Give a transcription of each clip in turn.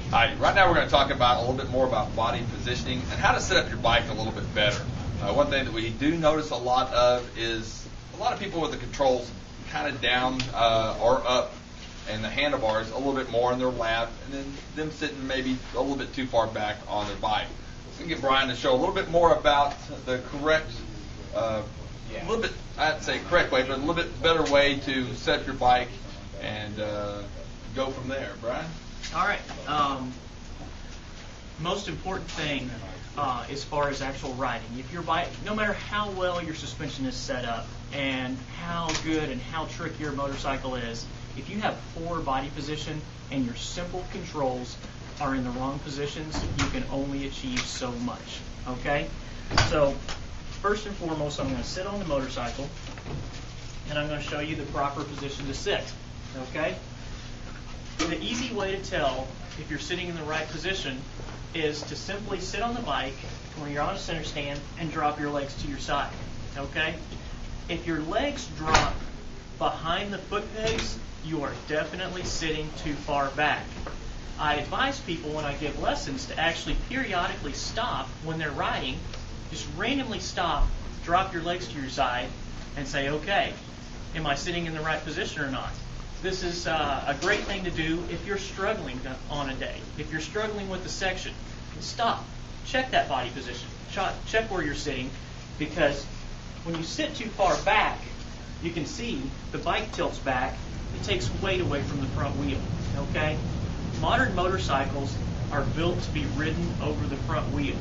Hi, right now we're going to talk about a little bit more about body positioning and how to set up your bike a little bit better. One thing that we do notice a lot of is a lot of people with the controls kind of down or up, and the handlebars a little bit more in their lap, and then them sitting maybe a little bit too far back on their bike. So I'm going to get Brian to show a little bit more about the correct, a little bit, I'd say correct way, but a little bit better way to set up your bike and go from there. Brian? All right. Most important thing as far as actual riding, if your bike, no matter how well your suspension is set up and how good and how tricky your motorcycle is, if you have poor body position and your simple controls are in the wrong positions, you can only achieve so much. Okay? So first and foremost, I'm going to sit on the motorcycle and I'm going to show you the proper position to sit. Okay? The easy way to tell if you're sitting in the right position is to simply sit on the bike when you're on a center stand and drop your legs to your side. Okay? If your legs drop behind the foot pegs, you are definitely sitting too far back. I advise people when I give lessons to actually periodically stop when they're riding, just randomly stop, drop your legs to your side, and say, okay, am I sitting in the right position or not? This is a great thing to do if you're struggling on a day. If you're struggling with the section, stop. Check that body position. Check where you're sitting, because when you sit too far back, you can see the bike tilts back. It takes weight away from the front wheel. Okay? Modern motorcycles are built to be ridden over the front wheel.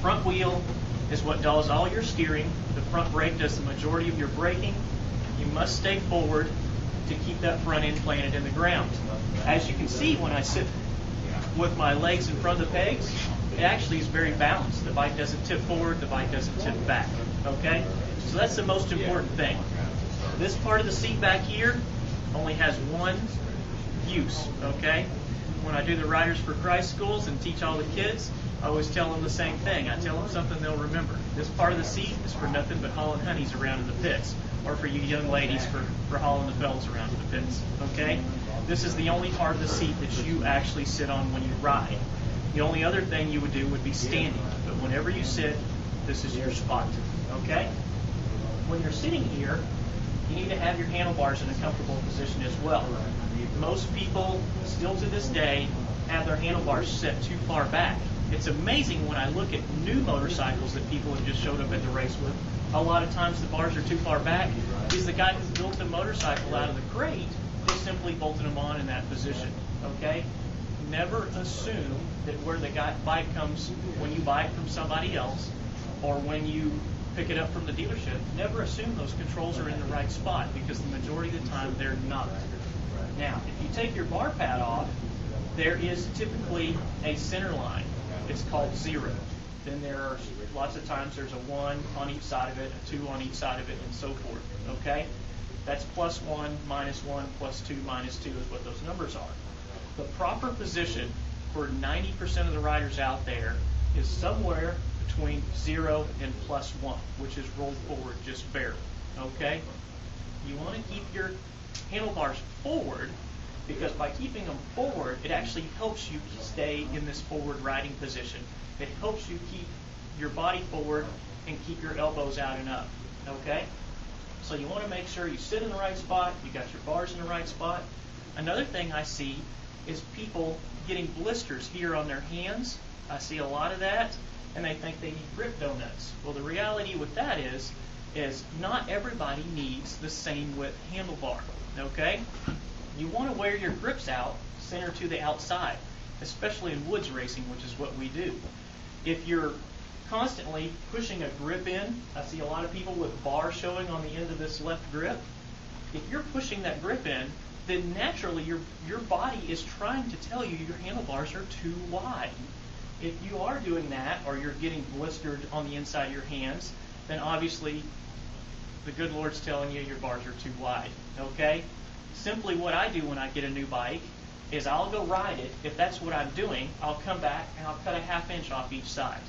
Front wheel is what does all your steering. The front brake does the majority of your braking. You must stay forward to keep that front end planted in the ground. As you can see, when I sit with my legs in front of the pegs, it actually is very balanced. The bike doesn't tip forward, the bike doesn't tip back. Okay? So that's the most important thing. This part of the seat back here only has one use. Okay? When I do the Riders for Christ schools and teach all the kids, I always tell them the same thing. I tell them something they'll remember. This part of the seat is for nothing but hauling honeys around in the pits, or for you young ladies for hauling the fellas around in the pits. Okay? This is the only part of the seat that you actually sit on when you ride. The only other thing you would do would be standing. But whenever you sit, this is your spot. Okay? When you're sitting here, you need to have your handlebars in a comfortable position as well. Most people, still to this day, have their handlebars set too far back. It's amazing when I look at new motorcycles that people have just showed up at the race with. A lot of times the bars are too far back because the guy who built the motorcycle out of the crate just simply bolted them on in that position. Okay? Never assume that where the bike comes when you buy it from somebody else or when you pick it up from the dealership, never assume those controls are in the right spot, because the majority of the time they're not. Now, if you take your bar pad off, there is typically a center line. It's called 0. Then there are lots of times there's a 1 on each side of it, a 2 on each side of it, and so forth. Okay? That's +1, -1, +2, -2 is what those numbers are. The proper position for 90% of the riders out there is somewhere between 0 and +1, which is rolled forward just barely. Okay? You want to keep your handlebars forward, because by keeping them forward, it actually helps you stay in this forward riding position. It helps you keep your body forward and keep your elbows out and up. Okay? So you want to make sure you sit in the right spot, you got your bars in the right spot. Another thing I see is people getting blisters here on their hands. I see a lot of that, and they think they need grip donuts. Well, the reality with that is not everybody needs the same width handlebar. Okay? You want to wear your grips out center to the outside, especially in woods racing, which is what we do. If you're constantly pushing a grip in, I see a lot of people with bar showing on the end of this left grip. If you're pushing that grip in, then naturally your body is trying to tell you your handlebars are too wide. If you are doing that, or you're getting blistered on the inside of your hands, then obviously the good Lord's telling you your bars are too wide. Okay? Simply what I do when I get a new bike is I'll go ride it. If that's what I'm doing, I'll come back and I'll cut a 1/2 inch off each side.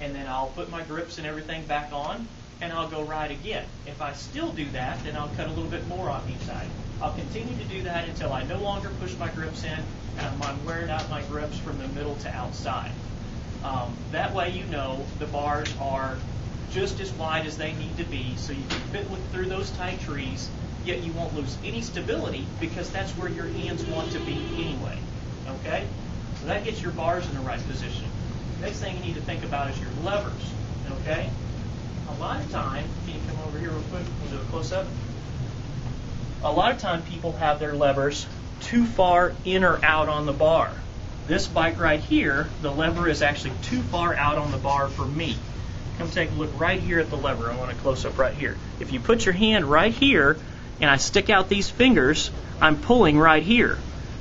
And then I'll put my grips and everything back on, and I'll go ride again. If I still do that, then I'll cut a little bit more off each side. I'll continue to do that until I no longer push my grips in and I'm wearing out my grips from the middle to outside. That way you know the bars are just as wide as they need to be so you can fit through those tight trees, yet you won't lose any stability because that's where your hands want to be anyway. Okay? So that gets your bars in the right position. Next thing you need to think about is your levers. Okay? A lot of time, can you come over here real quick? We'll do a close-up. A lot of time people have their levers too far in or out on the bar. This bike right here, the lever is actually too far out on the bar for me. Come take a look right here at the lever. I want a close-up right here. If you put your hand right here and I stick out these fingers, I'm pulling right here.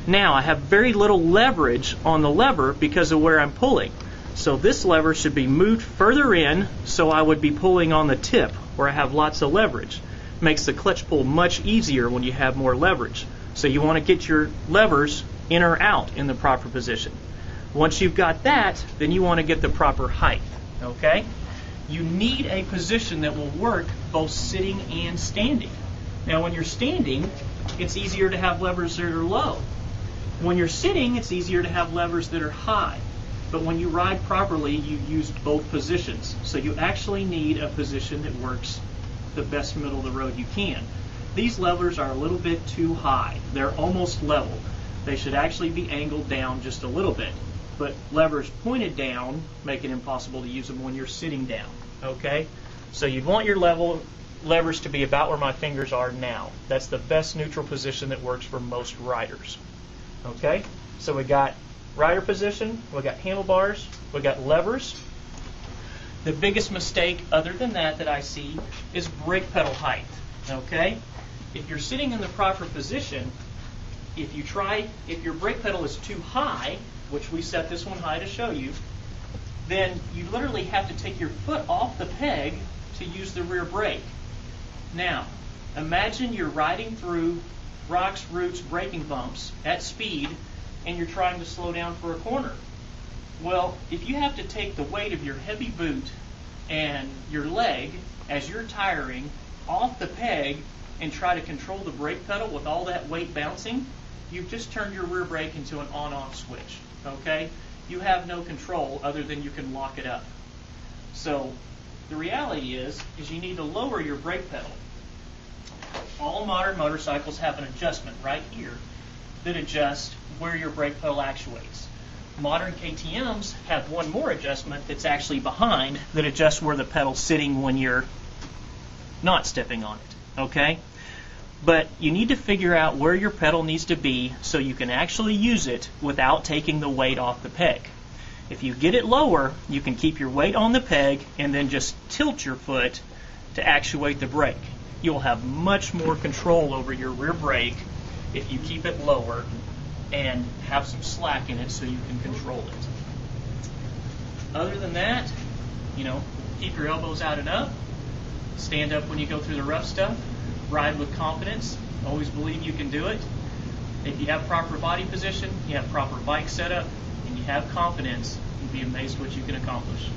Now I have very little leverage on the lever because of where I'm pulling. So this lever should be moved further in, so I would be pulling on the tip where I have lots of leverage. Makes the clutch pull much easier when you have more leverage. So you want to get your levers in or out in the proper position. Once you've got that, then you want to get the proper height. Okay? You need a position that will work both sitting and standing. Now when you're standing, it's easier to have levers that are low. When you're sitting, it's easier to have levers that are high. But when you ride properly, you use both positions. So you actually need a position that works the best middle of the road you can. These levers are a little bit too high. They're almost level. They should actually be angled down just a little bit. But levers pointed down make it impossible to use them when you're sitting down. Okay? So you'd want your levers to be about where my fingers are now. That's the best neutral position that works for most riders. Okay? So we got rider position, we got handlebars, we got levers. The biggest mistake other than that I see is brake pedal height. Okay? If you're sitting in the proper position, if your brake pedal is too high, which we set this one high to show you, then you literally have to take your foot off the peg to use the rear brake. Now, imagine you're riding through rocks, roots, braking bumps at speed, and you're trying to slow down for a corner. Well, if you have to take the weight of your heavy boot and your leg as you're tiring off the peg and try to control the brake pedal with all that weight bouncing, you've just turned your rear brake into an on-off switch. Okay? You have no control other than you can lock it up. So the reality is you need to lower your brake pedal. All modern motorcycles have an adjustment right here that adjusts where your brake pedal actuates. Modern KTMs have one more adjustment that's actually behind that adjusts where the pedal's sitting when you're not stepping on it. Okay? But you need to figure out where your pedal needs to be so you can actually use it without taking the weight off the peg. If you get it lower, you can keep your weight on the peg and then just tilt your foot to actuate the brake. You'll have much more control over your rear brake if you keep it lower and have some slack in it so you can control it. Other than that, keep your elbows out and up. Stand up when you go through the rough stuff. Ride with confidence. Always believe you can do it. If you have proper body position, you have proper bike setup, and you have confidence, you'll be amazed what you can accomplish.